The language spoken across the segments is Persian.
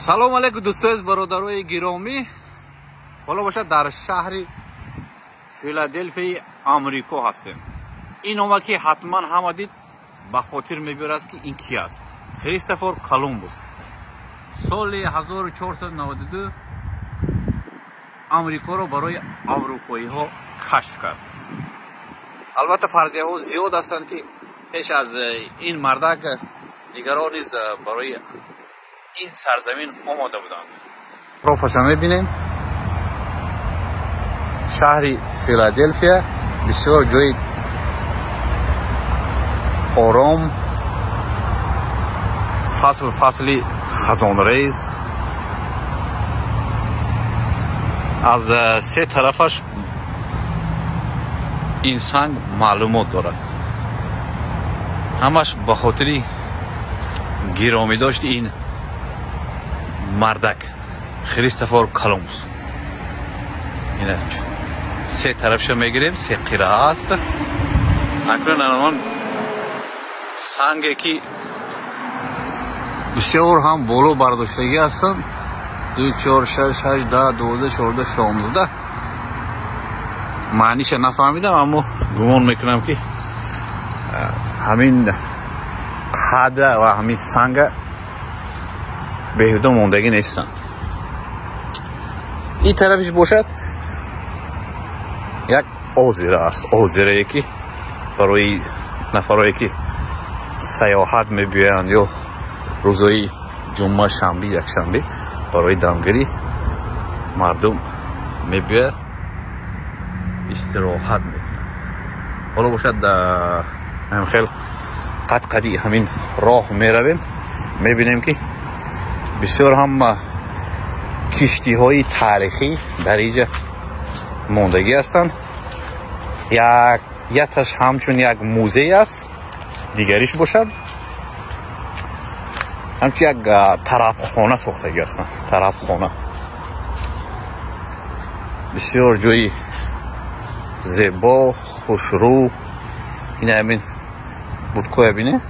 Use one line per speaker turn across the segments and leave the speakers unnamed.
سلام علیکم دوستان برادرای گرامی. حالا باشه در شهر فیلادلفی آمریکا هستیم. این اومد که حتما هم دید به خاطر میبرد که این کی است. کریستوفر کولومبوس سال 1492 آمریکا رو برای اروپایی ها کشف کرد. البته فرضیه ها زیاد هستند که پیش از این مردک دیگران نیز برای این سرزمین آماده بودند. پروفشن میبینیم شهر فیلادلفیا بسیار جای آرام، فصلی خزانه‌ریز، از سه طرفش این سنگ معلومات دارد. همش به خاطر گرامی داشت این مردک کریستوفر کولومبوس. این سه طرفش میگیریم، سه قیره هست. اکنون الان سنگی که بسیار هم بالا برداشتگی هستند. 2 4 6 8 10 12 14 16 معنیش نفهمیدم، اما گمان میکنم که همین قده و همین سنگ بهوده موندگی نیستن. این طرفش باشد یک آذره است. آذره که برای نفرایی که سیاحت میبیاند یا روزهای جمعه، شنبه، یک شنبه برای دمگیری مردم میبیاند استراحت میکنند. حالا باشد هم خیلی قدی همین راه میرویم، میبینیم که بسیار هم کشتی های تاریخی در اینجا موندگی هستند. یکش همچون یک موزه است، دیگریش باشد همچون یک طربخانه ساختگی هستند. طربخانه بسیار جای زیبا، خوشرو. این همین بودکوی بینه،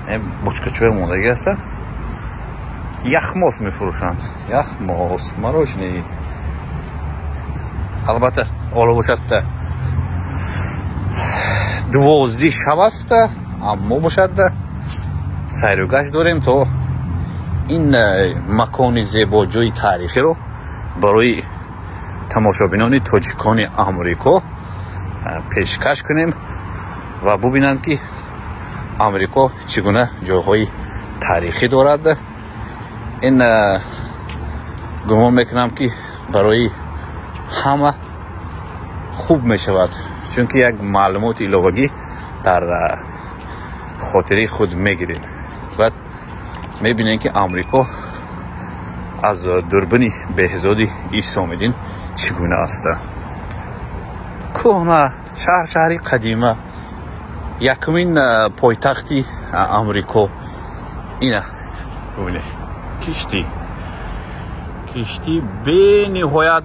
این بوچکچوی موندگی هستند. یخماس میفروشند، یخماس مروشنی. البته حالا باشد 12 شب است، اما باشد سیر و گشت داریم تا این مکان زیبا جای تاریخی رو برای تماشابینان تاجیکان آمریکا پیشکش کنیم و ببینند که آمریکا چگونه جاهای تاریخی دارد. این گمان میکنم که برای همه خوب میشود، چون که یک معلومات ایلاوگی در خاطره خود میگیریم. بعد میبینیم که آمریکا از دوربین بهزاد عیسی آمدین چگونه است. کهنه شهری قدیمه، یکمین پایتختی آمریکا اینه. ببینید کشتی به نهایت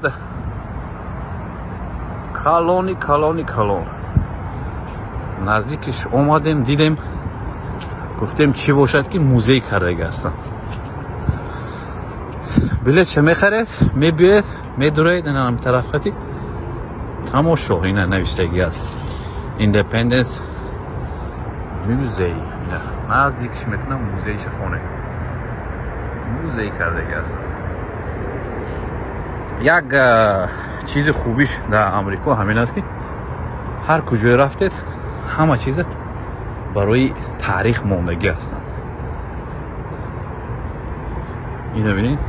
کلون نزدیکش اومدیم، دیدیم، گفتیم چی باشد که موزه کردگی هستن. بلیط چه میخرید؟ میبید میدورید این هم طرف خطی تماشا. اینه نوشتگی هست ایندیپندنس موزه. نزدیکش میکنم موزهش خونه، موزه کردگی هست. یک چیز خوبیش در آمریکا همین است که هر کجای رفتید همه چیز برای تاریخ موندگی هستند. اینو ببینید،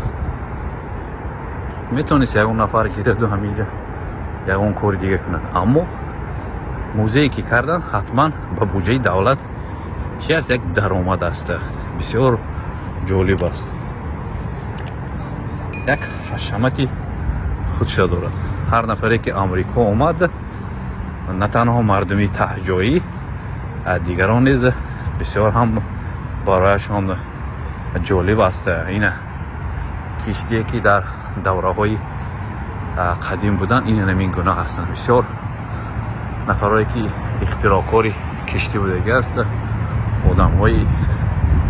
میتونید یکون نفر گیره دو همینجا یکون کار دیگه کنند، اما موزه‌ای که کردن حتما به بودجه دولت چی از یک درآمد است. بسیار جالب است. یک حشمتی خودش دارد. هر نفری که آمریکا اومد، نه تنها مردمی تهجایی، دیگران نیز بسیار هم برایشان جالب است. این کشتی که در دوره های قدیم بودن این همین گونه هستند. بسیار نفرایی که اختراعکاری کشتی بودگی است، آدم های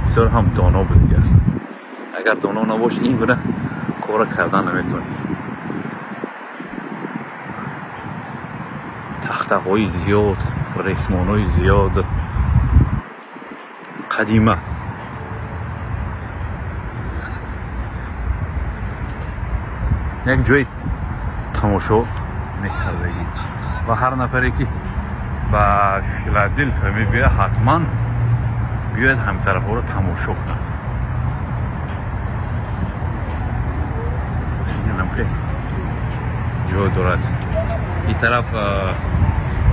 بسیار هم دانا بودگی است. اگر دانا نباشی این گونه کار کردن نمیتونی. تخته های زیاد، رسمان های زیاد قدیمه. یک جای تماشا میکردگی و هر نفری که با فیلادلفیا میبیه حتما بیاید هم طرف ها رو تماشا کنه. اینم خیلی جای دارد. این طرف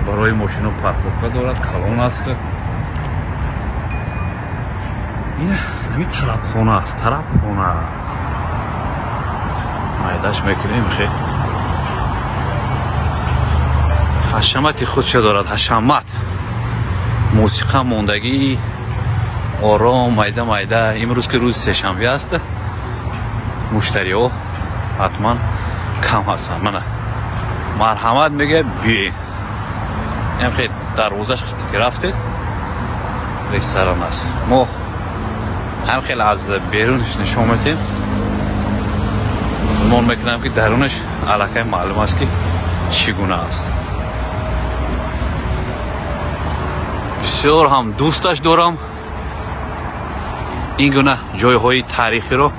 برای ماشین و پارکوفکا دارد، کلان است. این همین طرف خونه است. طرف خونه مایداش میکنیم. خیلی حشمتی خودش دارد. حشمت موسیقی موندگی آرام مایده مایده. امروز که روز سه‌شنبه است، مشتری ها حتما کم هستن. من مرحمت میگه بیاین. این خیلی دروازش که رفتید رستوران است. ما هم خیلی از بیرونش نشون میدیم. من میکنم که درونش علاقه معلوم است که چگونه است. بسیار هم دوستش دارم این گونه جایهای تاریخی رو.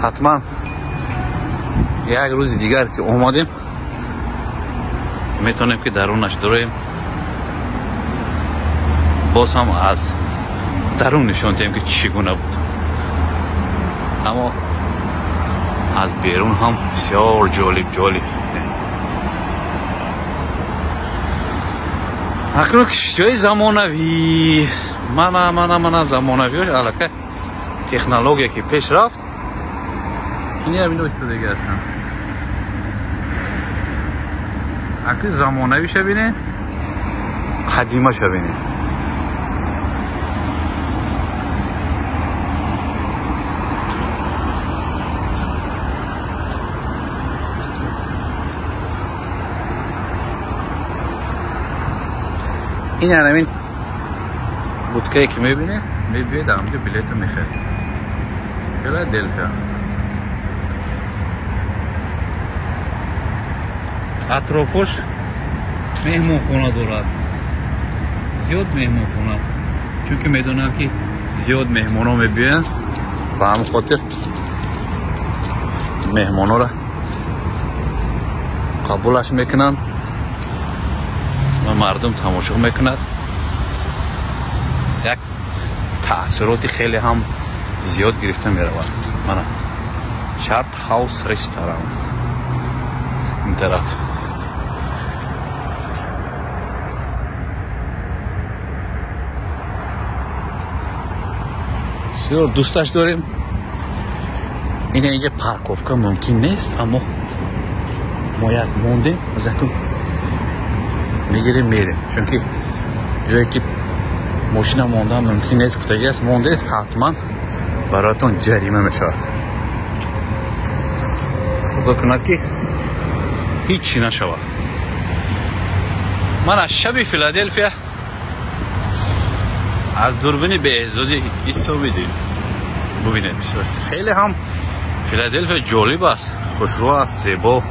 حتما یک روز دیگر که اومدیم میتونیم که درونش داریم باز هم از درون نشون دهیم که چگونه بود. اما از بیرون هم بسیار جالب. اکنون کشتی‌های زمانوی من زمانویش علاقه تکنولوژی که پیش رفت. این همین ایستادگی هستن. اکنون زمانوی شبینه، قدیمه شبینه. این همین بودکه که میبینه میبینه در همونجا بلیت میخره. فیلادلفیا اطرافش مهمون خونه دارد. زیاد مهمون خونه، چون که میدونم که زیاد مهمون ها میبینن و همون خاطر مهمون ها را قبولش میکنن و مردم تماشا میکند. یک تأثیراتی خیلی هم زیاد گرفته میرود. من شرط هاوس رستوران این طرف بسیار دوستش داریم. این اینجا پارکوفکا ممکن نیست، اما ما یک موندیم از اکنون میگیریم میریم، چون که جایی که ماشین مونده ممکن نیست. گفتگی است مونده حتما براتون جریمه میشود. خدا کند که هیچی نشود. من از شب فیلادلفیا از دوربین بهزادی ایسا میدیم ببینید. خیلی هم فیلادلفیا جالب است، خوشرو است، زیبا.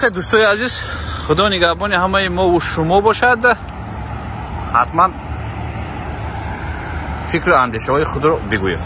خیلی دوستای عزیز، خدا نگهبان همه ما و شما باشد. حتما فکر و اندیشه های خود رو بگوید.